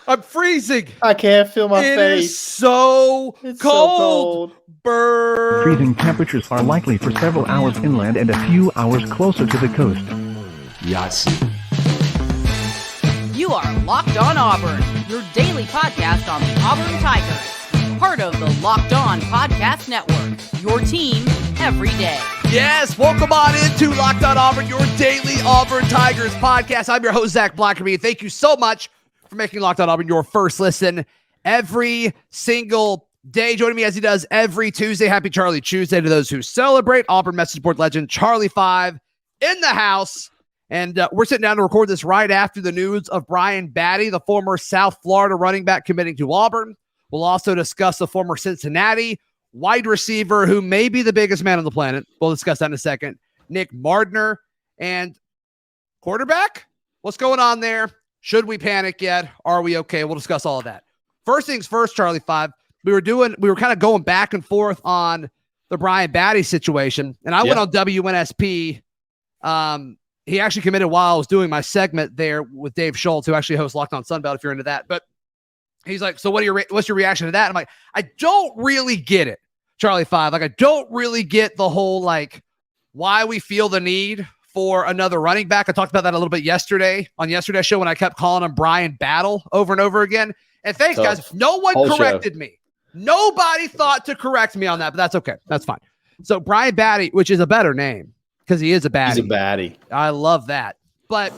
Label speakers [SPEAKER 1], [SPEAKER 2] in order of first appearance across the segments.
[SPEAKER 1] I'm freezing.
[SPEAKER 2] I can't feel my
[SPEAKER 1] It
[SPEAKER 2] face.
[SPEAKER 1] is so
[SPEAKER 2] It's
[SPEAKER 1] cold.
[SPEAKER 2] so cold.
[SPEAKER 1] Burn.
[SPEAKER 3] Freezing temperatures are likely for several hours inland and a few hours closer to the coast.
[SPEAKER 4] Yes.
[SPEAKER 5] You are Locked On Auburn, your daily podcast on the Auburn Tigers. Part of the Locked On Podcast Network, your team every day.
[SPEAKER 1] Yes, welcome on into Locked On Auburn, your daily Auburn Tigers podcast. I'm your host, Zac Blackerby. Thank you so much for making Locked On Auburn your first listen every single day. Joining me as he does every Tuesday. Happy Charlie Tuesday to those who celebrate. Auburn message board legend Charlie 5 in the house. And we're sitting down to record this right after the news of Brian Battie, the former South Florida running back committing to Auburn. We'll also discuss the former Cincinnati wide receiver who may be the biggest man on the planet. We'll discuss that in a second. Nick Mardner. And quarterback? What's going on there? Should we panic yet? Are we okay? We'll discuss all of that. First things first, Charlie 5. We were kind of going back and forth on the Brian Battie situation. And I went on WNSP. He actually committed while I was doing my segment there with Dave Schultz, who actually hosts Locked On Sunbelt, if you're into that. But he's like, so what's your reaction to that? I'm like, I don't really get it, Charlie 5. Like, I don't really get the whole, like, why we feel the need for another running back. I talked about that a little bit yesterday on yesterday's show when I kept calling him Brian Battle over and over again. And thanks, guys. No one corrected me. Nobody thought to correct me on that, but that's okay. That's fine. So Brian Battie, which is a better name, because he is a baddie.
[SPEAKER 2] He's a baddie.
[SPEAKER 1] I love that. But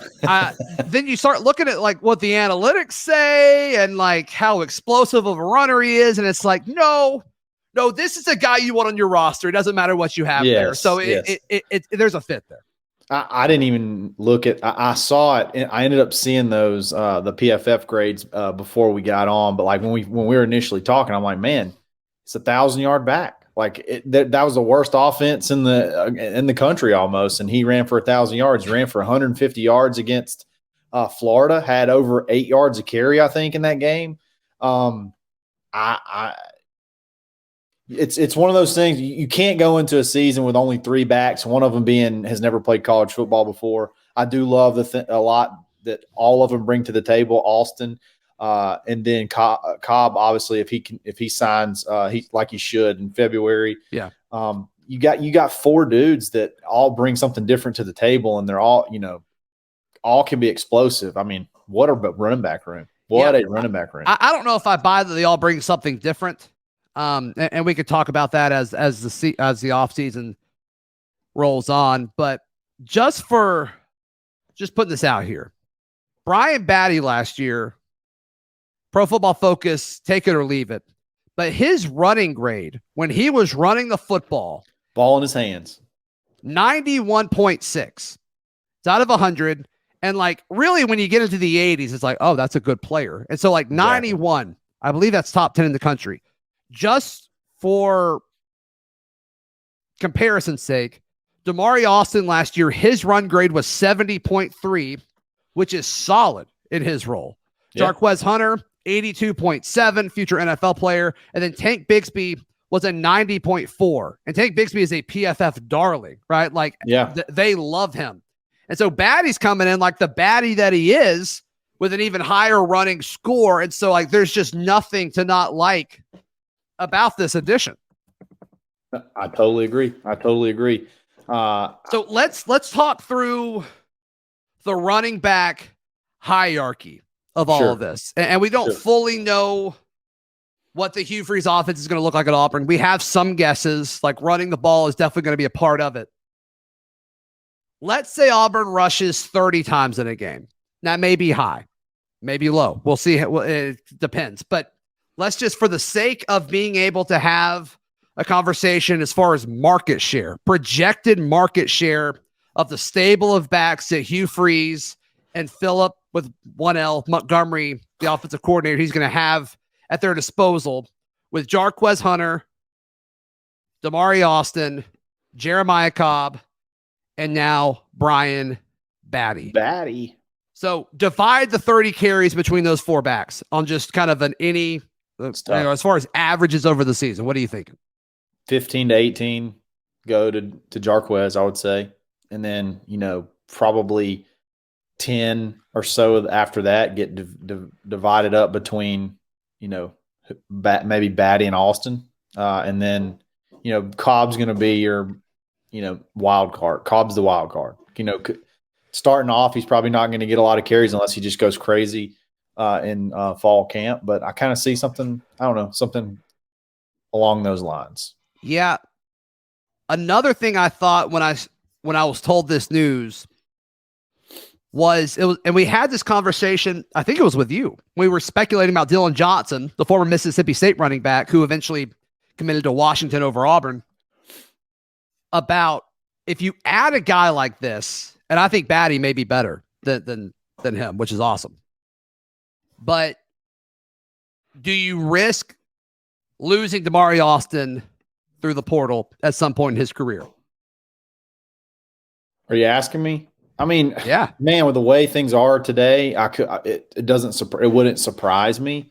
[SPEAKER 1] then you start looking at like what the analytics say and like how explosive of a runner he is. And it's like, no, this is a guy you want on your roster. It doesn't matter what you have there. So there's a fit there.
[SPEAKER 2] I didn't even look at, I saw it and I ended up seeing those, the PFF grades before we got on. But like when we were initially talking, I'm like, man, it's 1,000-yard back. Like that was the worst offense in the country almost, and he ran for 1,000 yards. He ran for 150 yards against Florida. Had over 8 yards a carry, I think, in that game. It's one of those things you can't go into a season with only three backs. One of them has never played college football before. I do love a lot that all of them bring to the table. Alston. And then Cobb, obviously, if he signs, like he should in February. Yeah. You got four dudes that all bring something different to the table, and they're all can be explosive. I mean, what a running back room! What a running back room!
[SPEAKER 1] I don't know if I buy that they all bring something different. And we could talk about that as the off season rolls on. But just putting this out here, Brian Battie last year. Pro Football Focus, take it or leave it. But his running grade, when he was running the football,
[SPEAKER 2] ball in his hands,
[SPEAKER 1] 91.6. It's out of 100. And like, really, when you get into the 80s, it's like, oh, that's a good player. And so like 91, I believe that's top 10 in the country. Just for comparison's sake, Damari Alston last year, his run grade was 70.3, which is solid in his role. Jarquez Hunter, 82.7, future NFL player. And then Tank Bigsby was a 90.4. And Tank Bigsby is a PFF darling, right? Like, they love him. And so Battie's coming in like the Battie that he is with an even higher running score. And so, like, there's just nothing to not like about this addition.
[SPEAKER 2] I totally agree.
[SPEAKER 1] So let's talk through the running back hierarchy of all of this. And we don't fully know what the Hugh Freeze offense is going to look like at Auburn. We have some guesses, like running the ball is definitely going to be a part of it. Let's say Auburn rushes 30 times in a game. That may be high, maybe low. We'll see. It depends. But let's just, for the sake of being able to have a conversation as far as market share, projected market share of the stable of backs that Hugh Freeze and Phillip with 1L Montgomery, the offensive coordinator, he's going to have at their disposal with Jarquez Hunter, Damari Alston, Jeremiah Cobb, and now Brian Battie. So divide the 30 carries between those four backs on just kind of as far as averages over the season. What are you thinking?
[SPEAKER 2] 15 to 18 go to Jarquez, I would say. And then, probably 10 or so after that get divided up between, maybe Battie and Alston. And then, Cobb's going to be your, wild card. Cobb's the wild card. Starting off, he's probably not going to get a lot of carries unless he just goes crazy in fall camp. But I kind of see something along those lines.
[SPEAKER 1] Yeah. Another thing I thought when I was told this news was, and we had this conversation, I think it was with you. We were speculating about Dylan Johnson, the former Mississippi State running back who eventually committed to Washington over Auburn, about if you add a guy like this, and I think Battie may be better than him, which is awesome. But do you risk losing Damari Alston through the portal at some point in his career?
[SPEAKER 2] Are you asking me? I mean,
[SPEAKER 1] yeah,
[SPEAKER 2] man, with the way things are today, it wouldn't surprise me.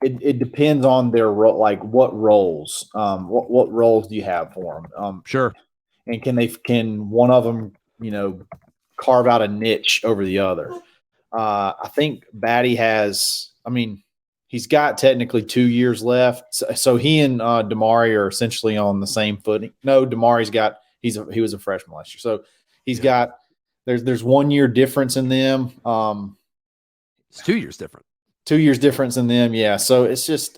[SPEAKER 2] It depends on their role, like what roles, what roles do you have for them?
[SPEAKER 1] Sure.
[SPEAKER 2] And can one of them, carve out a niche over the other? I think Battie has, he's got technically 2 years left. So he and Damari are essentially on the same footing. No, Damari's got, he was a freshman last year. So he's got, there's 1 year difference in them.
[SPEAKER 1] It's 2 years different.
[SPEAKER 2] 2 years difference in them. Yeah. So it's just,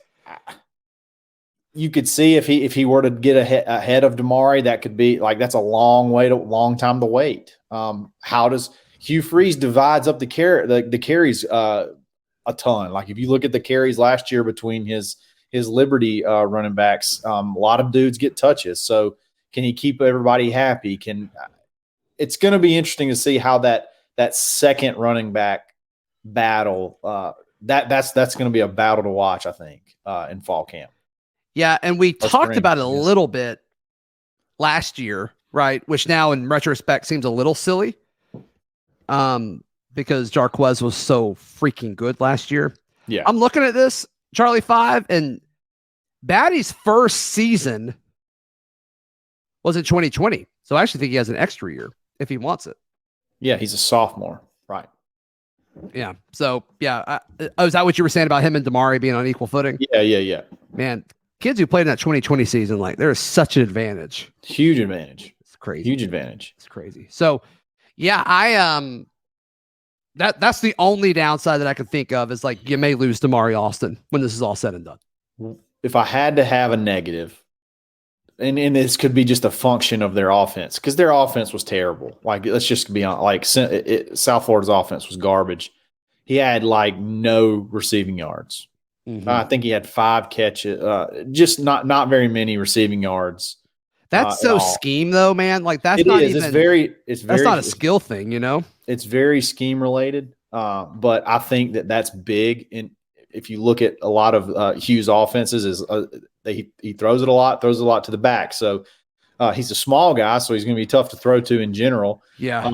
[SPEAKER 2] you could see if he were to get ahead of Damari, that could be like, that's a long time to wait. How does Hugh Freeze divides up the carries a ton? Like if you look at the carries last year between his Liberty running backs, a lot of dudes get touches. So can he keep everybody happy? It's going to be interesting to see how that second running back battle, that's going to be a battle to watch, I think, in fall camp.
[SPEAKER 1] Yeah, and we talked about it a little bit last year, right? Which now in retrospect seems a little silly. Because Jarquez was so freaking good last year.
[SPEAKER 2] Yeah.
[SPEAKER 1] I'm looking at this, Charlie 5, and Battie's first season was in 2020. So I actually think he has an extra year if he wants it.
[SPEAKER 2] Yeah, he's a sophomore. Right.
[SPEAKER 1] Yeah. So, yeah. Is that what you were saying about him and Damari being on equal footing?
[SPEAKER 2] Yeah.
[SPEAKER 1] Man, kids who played in that 2020 season, like, there is such an advantage.
[SPEAKER 2] Huge advantage.
[SPEAKER 1] It's crazy.
[SPEAKER 2] Huge advantage.
[SPEAKER 1] It's crazy. So, yeah, that's the only downside that I can think of is like you may lose Damari Alston when this is all said and done.
[SPEAKER 2] If I had to have a negative, and this could be just a function of their offense, because their offense was terrible. Like, let's just be honest, like South Florida's offense was garbage. He had like no receiving yards. Mm-hmm. I think he had 5 catches, just not very many receiving yards.
[SPEAKER 1] That's so scheme though, man. Like that's
[SPEAKER 2] it's
[SPEAKER 1] that's not a skill thing,
[SPEAKER 2] It's very scheme related. But I think that's big. And if you look at a lot of Hugh's offenses, he throws it a lot to the back. So he's a small guy, so he's going to be tough to throw to in general.
[SPEAKER 1] Yeah.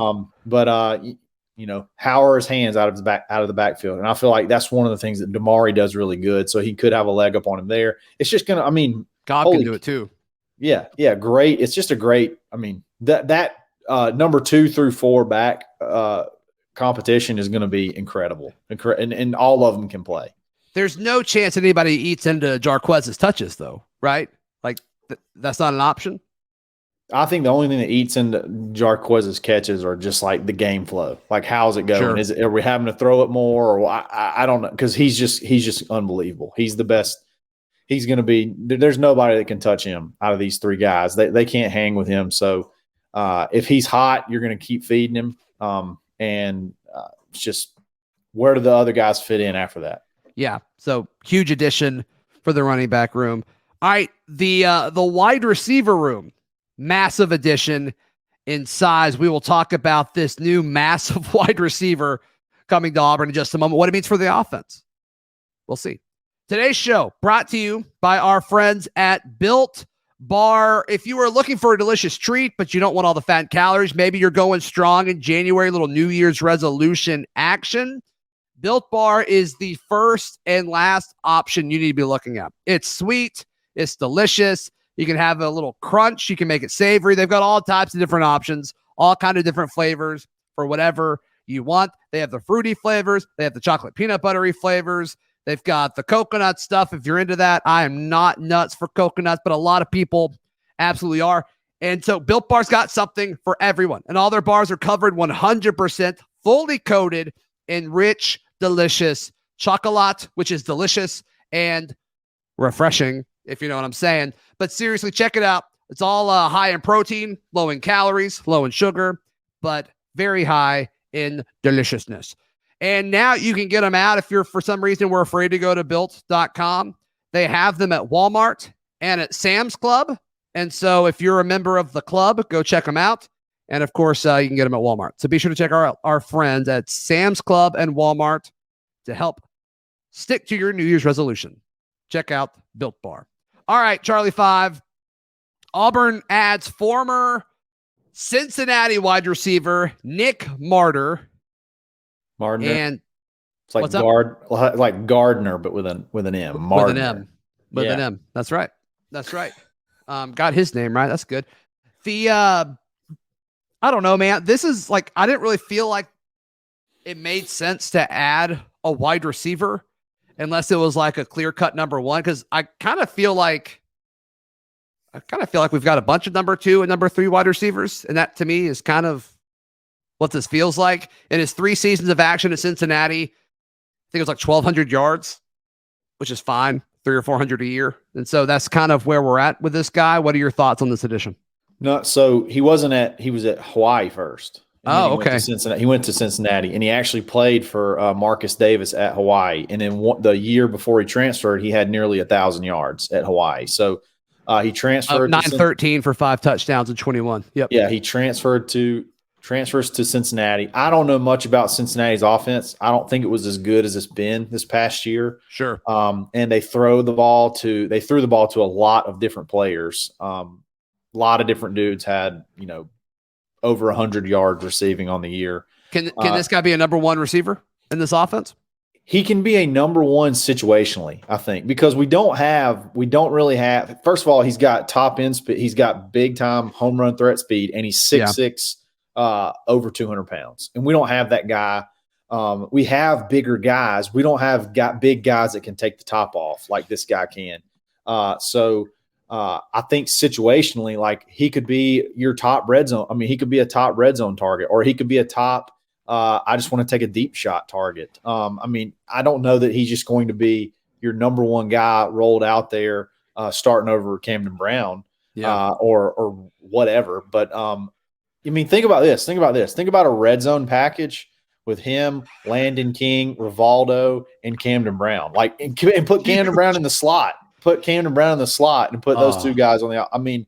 [SPEAKER 2] But how are his hands out of the backfield? And I feel like that's one of the things that Damari does really good. So he could have a leg up on him there. It's just going to,
[SPEAKER 1] Cobb can do it too.
[SPEAKER 2] Yeah, great. It's just a great. That number 2 through 4 back competition is going to be incredible, and all of them can play.
[SPEAKER 1] There's no chance anybody eats into Jarquez's touches, though, right? Like that's not an option.
[SPEAKER 2] I think the only thing that eats into Jarquez's catches are just like the game flow. Like, how's it going?
[SPEAKER 1] Sure.
[SPEAKER 2] Are we having to throw it more? Or I don't know, because he's just unbelievable. He's the best. He's going to be – there's nobody that can touch him out of these 3 guys. They can't hang with him. So, if he's hot, you're going to keep feeding him. It's just where do the other guys fit in after that?
[SPEAKER 1] Yeah, so huge addition for the running back room. All right, the wide receiver room, massive addition in size. We will talk about this new massive wide receiver coming to Auburn in just a moment, what it means for the offense. We'll see. Today's show brought to you by our friends at Built Bar. If you are looking for a delicious treat, but you don't want all the fat calories, maybe you're going strong in January, little New Year's resolution action. Built Bar is the first and last option you need to be looking at. It's sweet. It's delicious. You can have a little crunch. You can make it savory. They've got all types of different options, all kind of different flavors for whatever you want. They have the fruity flavors. They have the chocolate peanut buttery flavors. They've got the coconut stuff. If you're into that, I am not nuts for coconuts, but a lot of people absolutely are. And so Built Bar's got something for everyone. And all their bars are covered 100% fully coated in rich, delicious chocolate, which is delicious and refreshing, if you know what I'm saying. But seriously, check it out. It's all high in protein, low in calories, low in sugar, but very high in deliciousness. And now you can get them out if you're, for some reason, we're afraid to go to built.com. They have them at Walmart and at Sam's Club. And so if you're a member of the club, go check them out. And of course, you can get them at Walmart. So be sure to check our friends at Sam's Club and Walmart to help stick to your New Year's resolution. Check out Built Bar. All right, Charlie 5. Auburn adds former Cincinnati wide receiver Nick Mardner. And
[SPEAKER 2] it's like like Gardner, but with an M. Mardner.
[SPEAKER 1] With an M. With an M. That's right. That's right. Got his name right. That's good. The I don't know, man. This is like, I didn't really feel like it made sense to add a wide receiver unless it was like a clear-cut number one, because I kind of feel like we've got a bunch of number 2 and number 3 wide receivers, and that to me is kind of what this feels like. In his 3 seasons of action at Cincinnati, I think it was like 1,200 yards, which is fine, 300 or 400 a year. And so that's kind of where we're at with this guy. What are your thoughts on this addition?
[SPEAKER 2] No, so he was at Hawaii first.
[SPEAKER 1] Oh, okay.
[SPEAKER 2] He went to Cincinnati, and he actually played for Marcus Davis at Hawaii. And then the year before he transferred, he had nearly 1,000 yards at Hawaii. So he transferred
[SPEAKER 1] 913 for 5 touchdowns and 21. Yep.
[SPEAKER 2] Yeah, he transfers to Cincinnati. I don't know much about Cincinnati's offense. I don't think it was as good as it's been this past year.
[SPEAKER 1] Sure.
[SPEAKER 2] And they threw the ball to a lot of different players. A lot of different dudes had, over 100 yards receiving on the year.
[SPEAKER 1] Can this guy be a number 1 receiver in this offense?
[SPEAKER 2] He can be a number 1 situationally, I think, because we don't really have. First of all, he's got top end speed. He's got big time home run threat speed, and he's 6'6", over 200 pounds. And we don't have that guy. We have bigger guys. We don't have big guys that can take the top off like this guy can. So I think situationally, like, he could be your top red zone. I mean, he could be a top red zone target, or he could be a top I just want to take a deep shot target. I mean, I don't know that he's just going to be your number 1 guy rolled out there starting over Camden Brown or whatever. But, I mean, think about this. Think about a red zone package with him, Landon King, Rivaldo, and Camden Brown. Like, and put Camden Brown in the slot. Put Camden Brown in the slot and put those 2 guys on the – I mean,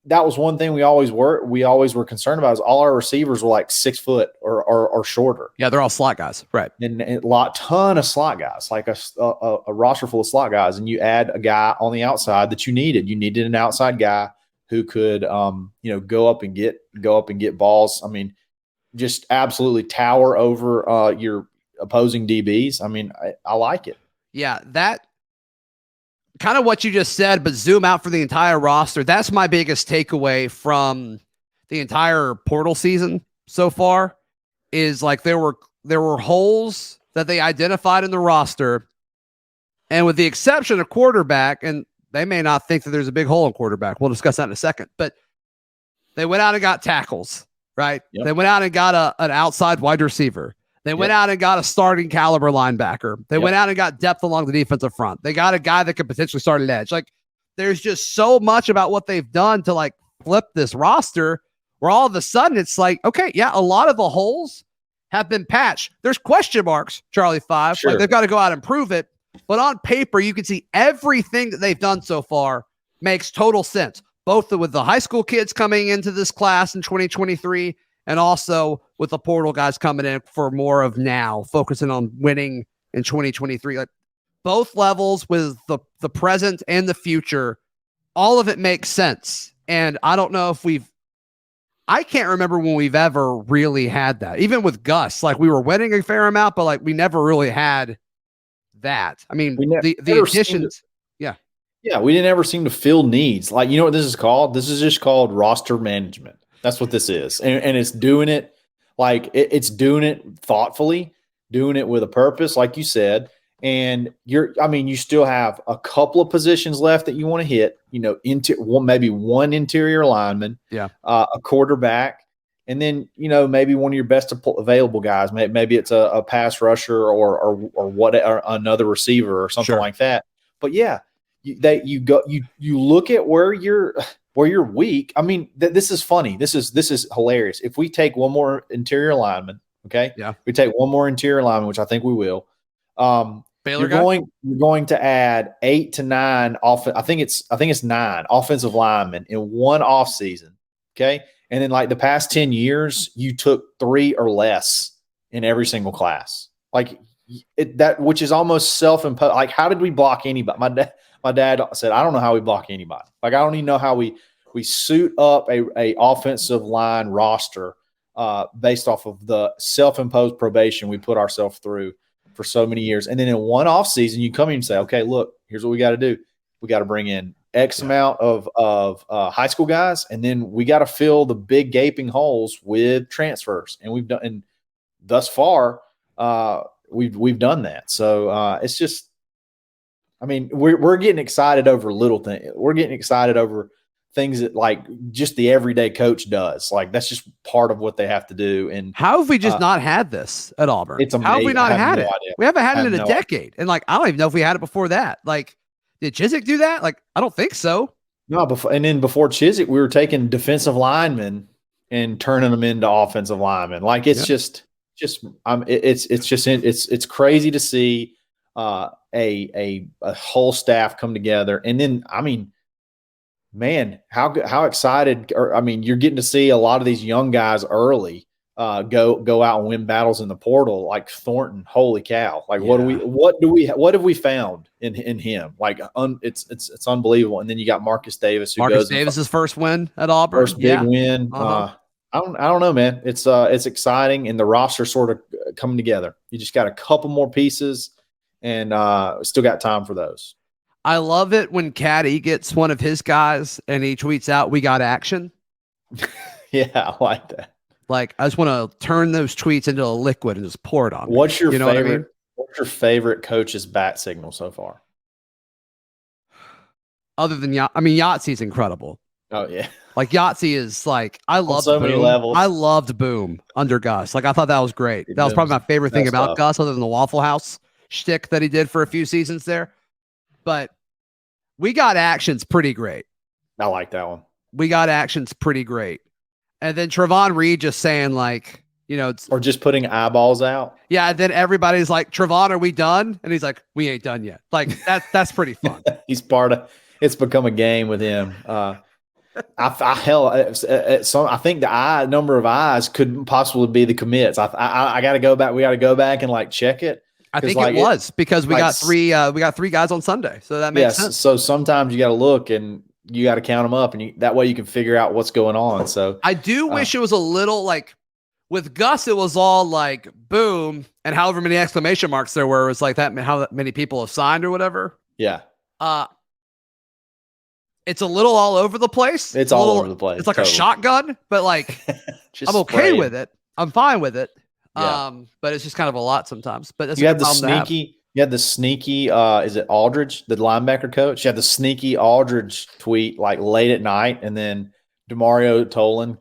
[SPEAKER 2] that was one thing we always were concerned about, is all our receivers were like 6 foot or shorter.
[SPEAKER 1] Yeah, they're all slot guys, right?
[SPEAKER 2] And a ton of slot guys, like a roster full of slot guys. And you add a guy on the outside that you needed. You needed an outside guy who could, go up and get balls. I mean, just absolutely tower over your opposing DBs. I mean, I like it.
[SPEAKER 1] Yeah, that kind of what you just said, but zoom out for the entire roster. That's my biggest takeaway from the entire portal season so far, is like there were holes that they identified in the roster, and with the exception of quarterback, and they may not think that there's a big hole in quarterback. We'll discuss that in a second, but they went out and got tackles, right? Yep. They went out and got an outside wide receiver. They went out and got a starting caliber linebacker. They went out and got depth along the defensive front. They got a guy that could potentially start at edge. Like, there's just so much about what they've done to like flip this roster, where all of a sudden it's like, okay, yeah, a lot of the holes have been patched. There's question marks, Charlie 5. Sure. Like, they've got to go out and prove it. But on paper, you can see everything that they've done so far makes total sense, both with the high school kids coming into this class in 2023 and also with the portal guys coming in for more of now, focusing on winning in 2023. Like, both levels with the present and the future, all of it makes sense. And I don't know if I can't remember when we've ever really had that. Even with Gus, like, we were winning a fair amount, but like, we never really had that. I mean, the additions.
[SPEAKER 2] Yeah, we didn't ever seem to fill needs. Like, you know what this is called? This is just called roster management. That's what this is. And it's doing it like it's doing it thoughtfully, doing it with a purpose, like you said. And you still have a couple of positions left that you want to hit, maybe one interior lineman, a quarterback, and then, maybe one of your best available guys. Maybe it's a pass rusher or another receiver or something like that. But yeah, you look at where you're weak. I mean, this is funny. This is hilarious. If we take one more interior lineman, okay? Yeah. We take one more interior lineman, which I think we will. You're going to add 8 to 9 I think it's 9 offensive linemen in one offseason. Okay. And then like the past 10 years, you took 3 or less in every single class. Like which is almost self-imposed. Like, how did we block anybody? My dad said, I don't know how we block anybody. Like, I don't even know how we suit up a offensive line roster based off of the self-imposed probation we put ourselves through for so many years. And then in one off season, you come in and say, okay, look, here's what we got to do. We got to bring in X amount of high school guys. And then we got to fill the big gaping holes with transfers. And we've done, and thus far we've done that. So it's just, I mean, we're getting excited over little things. We're getting excited over things that like just the everyday coach does. Like that's just part of what they have to do. And
[SPEAKER 1] how have we just not had this at Auburn?
[SPEAKER 2] It's amazing.
[SPEAKER 1] How have we not had it?
[SPEAKER 2] Idea.
[SPEAKER 1] We haven't had it in a decade. And like, I don't even know if we had it before that. Like, did Chizik do that? Like, I don't think so.
[SPEAKER 2] No, before Chizik, we were taking defensive linemen and turning them into offensive linemen. Like it's it's crazy to see a whole staff come together. And then, I mean, man, how excited, you're getting to see a lot of these young guys early go out and win battles in the portal, like Thornton. Holy cow. Like what have we found in him? Like it's unbelievable. And then you got Marcus Davis,
[SPEAKER 1] Davis's first win at Auburn.
[SPEAKER 2] First big win. I don't know, man. It's exciting, and the roster sort of coming together. You just got a couple more pieces, and still got time for those.
[SPEAKER 1] I love it when Caddy gets one of his guys and he tweets out, "We got action."
[SPEAKER 2] Yeah, I like that.
[SPEAKER 1] Like, I just want to turn those tweets into a liquid and just pour it on.
[SPEAKER 2] What's your favorite? What I mean? What's your favorite coach's bat signal so far?
[SPEAKER 1] Other than Yahtzee's incredible.
[SPEAKER 2] Oh yeah,
[SPEAKER 1] like Yahtzee is like, I love so many levels. I loved Boom under Gus. Like I thought that was great. That was probably my favorite thing about Gus, other than the Waffle House shtick that he did for a few seasons there. But we got actions pretty great.
[SPEAKER 2] I like that one.
[SPEAKER 1] We got actions pretty great. And then Trevon Reed just saying like, or just putting eyeballs out. Yeah. And then everybody's like, Trevon, are we done? And he's like, we ain't done yet. Like that's pretty fun. He's it's become a game with him. I think the number of eyes could possibly be the commits. I got to go back. We got to go back and like check it. I think it was because we got three guys on Sunday. So that makes sense. So sometimes you got to look and you got to count them up, and that way you can figure out what's going on. So I do wish it was a little like with Gus, it was all like boom and however many exclamation marks there were. It was like that, how many people have signed or whatever. Yeah. It's a little all over the place. It's all over the place. It's like a shotgun, but like I'm okay with it. I'm fine with it. Yeah. But it's just kind of a lot sometimes. But that's you had the sneaky, is it Aldridge, the linebacker coach? You had the sneaky Aldridge tweet like late at night, and then DeMario Tolan,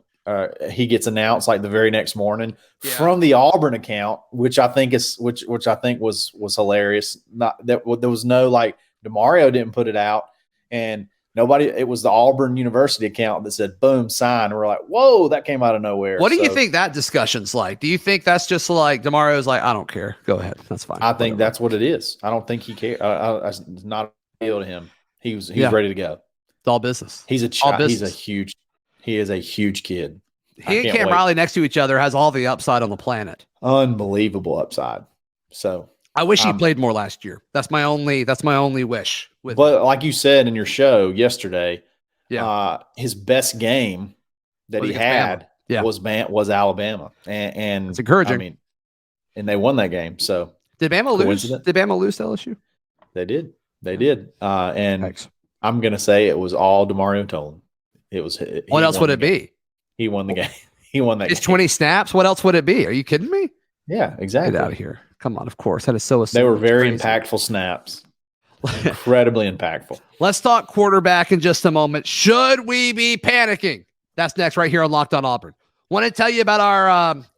[SPEAKER 1] he gets announced like the very next morning from the Auburn account, which I think was hilarious. There was no like DeMario didn't put it out, and nobody. It was the Auburn University account that said "boom, sign." And we're like, "Whoa, that came out of nowhere." What do you think that discussion's like? Do you think that's just like DeMario's like, "I don't care, go ahead, that's fine." I think that's what it is. I don't think he cares. It's not a deal to him. He was ready to go. It's all business. He's a child. He is a huge kid. He and Cam Riley next to each other has all the upside on the planet. Unbelievable upside. So I wish he played more last year. That's my only wish. But like you said in your show yesterday, his best game that he had was Alabama, and it's encouraging. I mean, and they won that game. So did Bama lose? Did Bama lose to LSU? They did. They did. And I'm gonna say it was all DeMario Tolan. It was. What else would it be?
[SPEAKER 2] He won the game. He won that
[SPEAKER 1] It's
[SPEAKER 2] game.
[SPEAKER 1] 20 snaps. What else would it be? Are you kidding me?
[SPEAKER 2] Yeah, exactly.
[SPEAKER 1] Get out of here. Come on, of course. That is so
[SPEAKER 2] They were very
[SPEAKER 1] crazy.
[SPEAKER 2] impactful snaps. Incredibly impactful.
[SPEAKER 1] Let's talk quarterback in just a moment. Should we be panicking? That's next right here on Locked On Auburn. Want to tell you about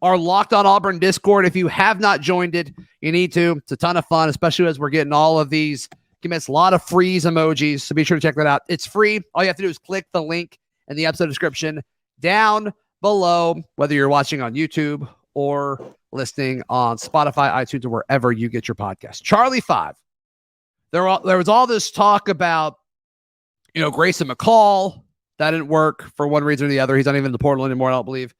[SPEAKER 1] our Locked On Auburn Discord. If you have not joined it, you need to. It's a ton of fun, especially as we're getting all of these. It's a lot of freeze emojis, so be sure to check that out. It's free. All you have to do is click the link in the episode description down below, whether you're watching on YouTube or listening on Spotify, iTunes, or wherever you get your podcast. Charlie 5. There was all this talk about, Grayson McCall. That didn't work for one reason or the other. He's not even in the portal anymore, I don't believe.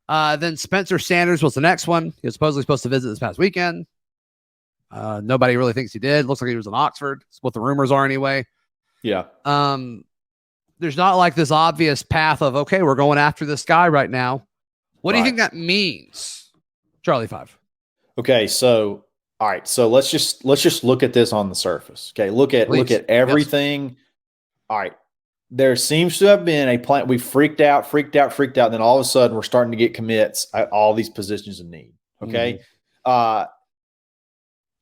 [SPEAKER 1] Then Spencer Sanders was the next one. He was supposedly supposed to visit this past weekend. Nobody really thinks he did. Looks like he was in Oxford. That's what the rumors are anyway.
[SPEAKER 2] Yeah.
[SPEAKER 1] There's not like this obvious path of, okay, we're going after this guy right now. What do you think that means, Charlie 5?
[SPEAKER 2] Okay, so all right, so let's just look at this on the surface. Okay, look at everything. Yes. All right. There seems to have been a plan. We freaked out. And then all of a sudden we're starting to get commits at all these positions of need. Okay.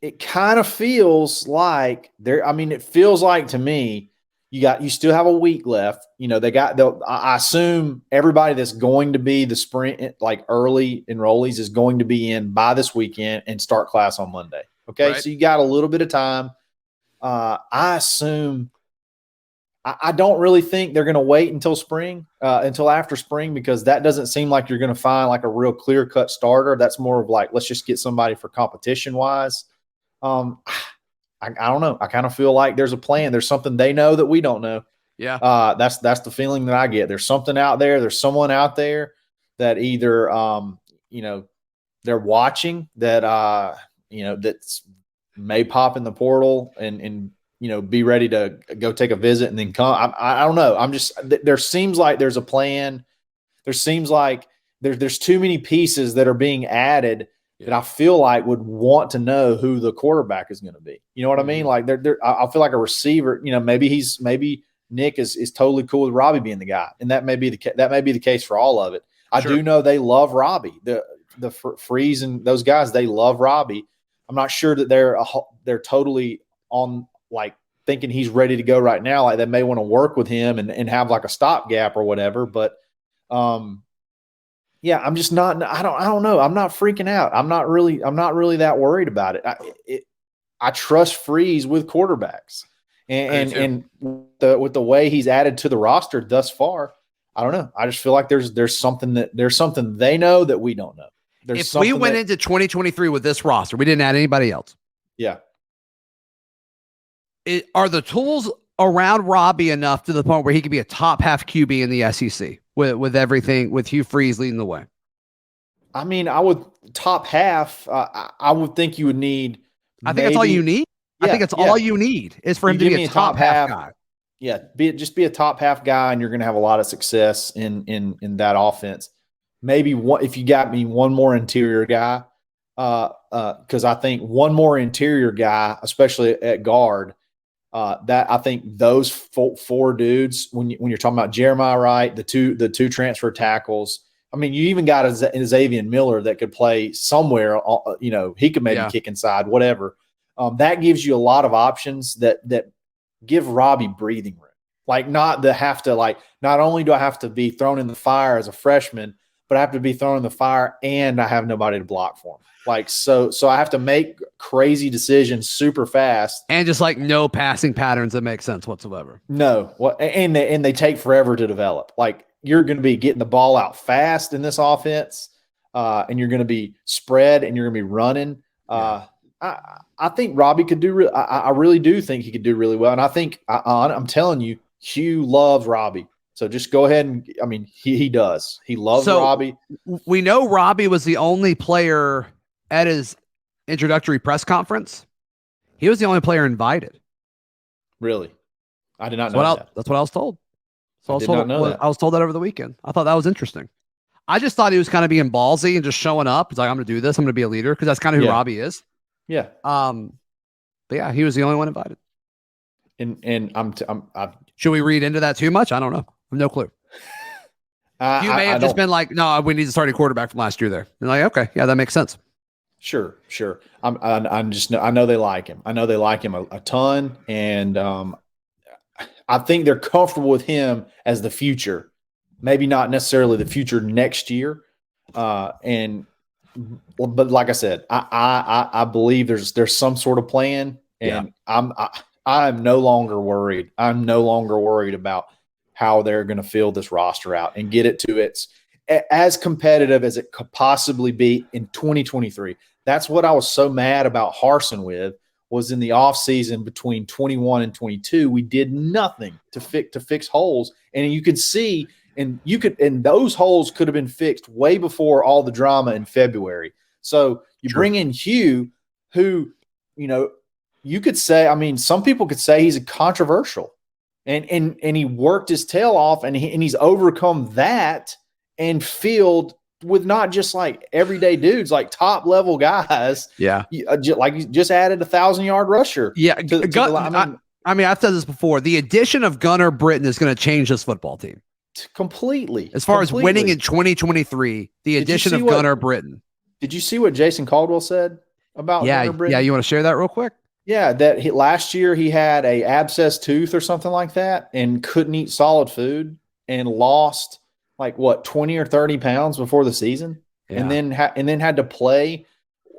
[SPEAKER 2] It kind of feels like it feels like to me, you still have a week left. I assume everybody that's going to be the spring, like early enrollees, is going to be in by this weekend and start class on Monday. Okay. Right. So you got a little bit of time. I assume, I don't really think they're going to wait until spring, until after spring, because that doesn't seem like you're going to find like a real clear-cut starter. That's more of like, let's just get somebody for competition-wise. I don't know. I kind of feel like there's a plan. There's something they know that we don't know.
[SPEAKER 1] Yeah.
[SPEAKER 2] That's the feeling that I get. There's something out there. There's someone out there that either, they're watching that, that's may pop in the portal and be ready to go take a visit and then come. I don't know. There seems like there's a plan. There seems like there's too many pieces that are being added that I feel like would want to know who the quarterback is going to be. You know what I mean? Like I feel like a receiver, maybe Nick is totally cool with Robbie being the guy. And that may be the case for all of it. I do know they love Robbie, the Freeze and those guys, they love Robbie. I'm not sure that they're totally on, like, thinking he's ready to go right now. Like, they may want to work with him and have like a stopgap or whatever. But yeah, I'm just not. I don't know. I'm not freaking out. I'm not really that worried about it. I trust Freeze with quarterbacks, and with the way he's added to the roster thus far, I don't know. I just feel like there's something they know that we don't know.
[SPEAKER 1] If we went into 2023 with this roster, we didn't add anybody else.
[SPEAKER 2] Yeah.
[SPEAKER 1] Are the tools around Robbie enough to the point where he could be a top half QB in the SEC with everything, with Hugh Freeze leading the way?
[SPEAKER 2] I mean, I would top half. I would think you would need.
[SPEAKER 1] I think that's all you need. I think it's all you need is for him to be a top half guy.
[SPEAKER 2] Yeah, just be a top half guy, and you're going to have a lot of success in that offense. Maybe if you got me one more interior guy, because I think one more interior guy, especially at guard, that I think those four dudes, when you're talking about Jeremiah Wright, the two transfer tackles. I mean, you even got a Xavier Miller that could play somewhere. He could maybe kick inside, whatever. That gives you a lot of options that give Robbie breathing room. Like, not only do I have to be thrown in the fire as a freshman, but I have to be thrown in the fire and I have nobody to block for him. Like, so I have to make crazy decisions super fast.
[SPEAKER 1] And just like no passing patterns that make sense whatsoever.
[SPEAKER 2] No. And they take forever to develop. Like, you're going to be getting the ball out fast in this offense, and you're going to be spread and you're going to be running. I think Robbie could do – I really do think he could do really well. And I think I'm telling you, Hugh loves Robbie. So just go ahead and – I mean, he does. He loves Robbie.
[SPEAKER 1] We know Robbie was the only player at his introductory press conference. He was the only player invited.
[SPEAKER 2] Really? I did not know that.
[SPEAKER 1] That's what I was told. So
[SPEAKER 2] I
[SPEAKER 1] was told that over the weekend. I thought that was interesting. I just thought he was kind of being ballsy and just showing up. He's like, I'm going to do this. I'm going to be a leader, because that's kind of who Robbie is.
[SPEAKER 2] Yeah.
[SPEAKER 1] But yeah, he was the only one invited.
[SPEAKER 2] And I'm
[SPEAKER 1] should we read into that too much? I don't know. I have no clue. You may have just been like, no, we need to start a quarterback from last year there. And like, okay, yeah, that makes sense.
[SPEAKER 2] Sure. I know they like him. I know they like him a ton. And I think they're comfortable with him as the future, maybe not necessarily the future next year. But like I said, I believe there's some sort of plan, and I'm no longer worried. I'm no longer worried about how they're going to fill this roster out and get it to its as competitive as it could possibly be in 2023. That's what I was so mad about Harsin with, was in the offseason between 21 and 22, we did nothing to fix holes. And you could see, and those holes could have been fixed way before all the drama in February. So you bring in Hugh, who, you could say, I mean, some people could say he's a controversial, and he worked his tail off, and he's overcome that and filled with not just like everyday dudes, like top level guys.
[SPEAKER 1] Yeah.
[SPEAKER 2] Like you just added 1,000-yard rusher.
[SPEAKER 1] Yeah. I've said this before. The addition of Gunnar Britton is going to change this football team
[SPEAKER 2] completely.
[SPEAKER 1] As far as winning in 2023, the addition of Gunnar Britton.
[SPEAKER 2] Did you see what Jason Caldwell said about Gunnar Britton?
[SPEAKER 1] Yeah. You want to share that real quick?
[SPEAKER 2] Yeah. That last year he had a abscess tooth or something like that and couldn't eat solid food and lost 20 or 30 pounds before the season, and then had to play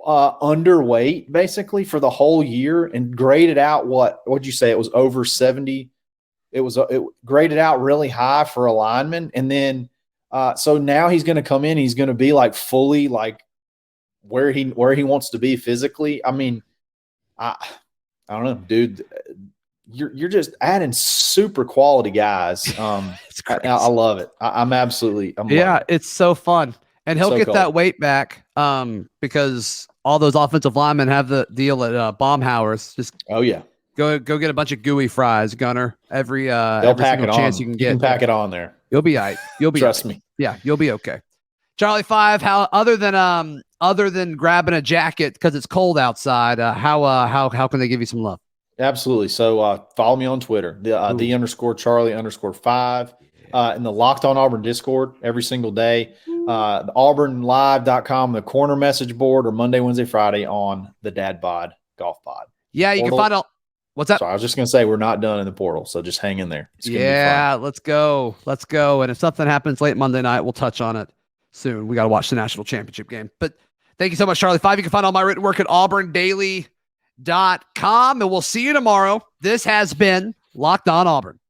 [SPEAKER 2] underweight basically for the whole year and graded out. What'd you say? It was over 70. It graded out really high for a lineman. And then, so now he's going to come in, he's going to be like fully like where he wants to be physically. I mean, I don't know, dude. You're just adding super quality guys. I love it. I'm absolutely.
[SPEAKER 1] It's so fun, and he'll get that weight back because all those offensive linemen have the deal at Baumhauer's. Just go get a bunch of gooey fries, Gunner. Every
[SPEAKER 2] pack it
[SPEAKER 1] chance
[SPEAKER 2] on.
[SPEAKER 1] you can get.
[SPEAKER 2] You can pack it on there.
[SPEAKER 1] You'll be all right. You'll be
[SPEAKER 2] trust me.
[SPEAKER 1] Yeah, you'll be okay. Charlie 5. How other than grabbing a jacket because it's cold outside, how can they give you some love?
[SPEAKER 2] Absolutely. So follow me on Twitter, the _Charlie_5, in the Locked On Auburn Discord every single day, the AuburnLive.com, the corner message board, or Monday, Wednesday, Friday on the Dad Bod Golf Pod.
[SPEAKER 1] Yeah, you
[SPEAKER 2] portal.
[SPEAKER 1] can find out. What's that?
[SPEAKER 2] Sorry, I was just going to say we're not done in the portal, so just hang in there. It's gonna be fun.
[SPEAKER 1] Let's go. And if something happens late Monday night, we'll touch on it soon. We got to watch the national championship game. But thank you so much, Charlie 5. You can find all my written work at auburndaily.com, and we'll see you tomorrow. This has been Locked On Auburn.